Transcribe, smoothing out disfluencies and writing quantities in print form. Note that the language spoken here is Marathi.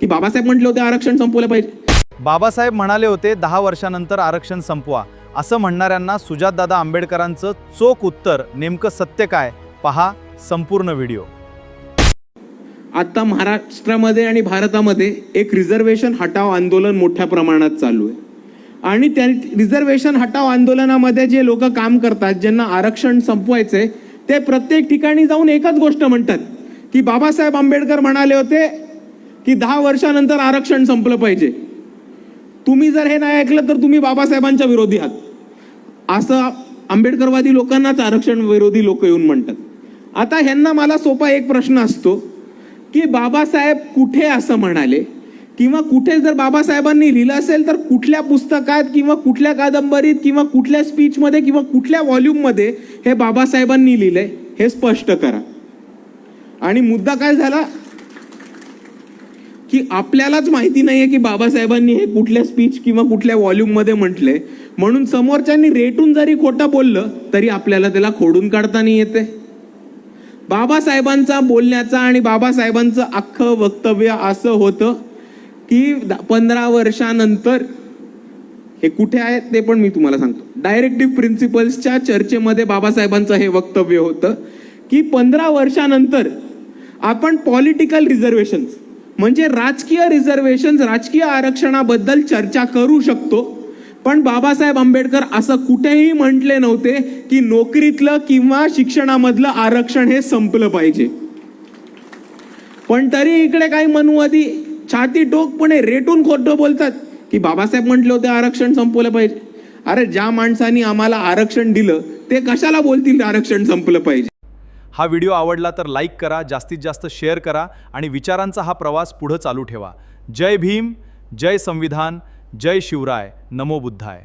की बाबासाहेब म्हटले होते आरक्षण संपवलं पाहिजे. बाबासाहेब म्हणाले होते 10 वर्षानंतर आरक्षण संपवा, असं म्हणणाऱ्यांना सुजातदादा आंबेडकरांचं चोख उत्तर नेमकं सत्य काय पहा संपूर्ण व्हिडिओ. आता महाराष्ट्रामध्ये आणि भारतामध्ये एक रिझर्वेशन हटाव आंदोलन मोठ्या प्रमाणात चालू आहे आणि त्या रिझर्वेशन हटाव आंदोलनामध्ये जे लोक काम करतात, ज्यांना आरक्षण संपवायचंय, ते प्रत्येक ठिकाणी जाऊन एकच गोष्ट म्हणतात की बाबासाहेब आंबेडकर म्हणाले होते की 10 वर्षानंतर आरक्षण संपलं पाहिजे. तुम्ही जर हे नाही ऐकलं तर तुम्ही बाबासाहेबांच्या विरोधी आहात, असं आंबेडकरवादी लोकांनाच आरक्षण विरोधी लोक येऊन म्हणतात. आता ह्यांना मला सोपा एक प्रश्न असतो की बाबासाहेब कुठे असं म्हणाले, किंवा कुठे जर बाबासाहेबांनी लिहिलं असेल तर कुठल्या पुस्तकात किंवा कुठल्या कादंबरीत किंवा कुठल्या स्पीचमध्ये किंवा कुठल्या व्हॉल्यूममध्ये हे बाबासाहेबांनी लिहिलंय हे स्पष्ट करा. आणि मुद्दा काय झाला की आपल्यालाच माहिती नाहीये की बाबासाहेबांनी हे कुठल्या स्पीच किंवा कुठल्या व्हॉल्यूममध्ये म्हटले, म्हणून समोरच्यांनी रेटून जरी खोटं बोललं तरी आपल्याला त्याला खोडून काढता नाही येते. बाबासाहेबांचा बोलण्याचा आणि बाबासाहेबांचं अख्खं वक्तव्य असं होतं की 15 वर्षानंतर, हे कुठे आहे ते पण मी तुम्हाला सांगतो. डायरेक्टिव्ह प्रिन्सिपल्सच्या चर्चेमध्ये बाबासाहेबांचं हे वक्तव्य होतं की 15 वर्षानंतर आपण पॉलिटिकल रिझर्वेशन म्हणजे राजकीय रिझर्वेशन, राजकीय आरक्षणाबद्दल चर्चा करू शकतो. पण बाबासाहेब आंबेडकर असं कुठेही म्हटले नव्हते की नोकरीतलं किंवा शिक्षणामधलं आरक्षण हे संपलं पाहिजे. पण तरी इकडे काही मनुवादी छाती टोकपणे रेटून खोटं बोलतात की बाबासाहेब म्हटले होते आरक्षण संपवलं पाहिजे. अरे ज्या माणसांनी आम्हाला आरक्षण दिलं ते कशाला बोलतील आरक्षण संपलं पाहिजे. हा व्हिडिओ आवडला तर लाईक करा, जास्तीत जास्त शेअर करा आणि विचारांचा हा प्रवास पुढे चालू ठेवा. जय भीम, जय संविधान, जय शिवराय, नमो बुद्धाय.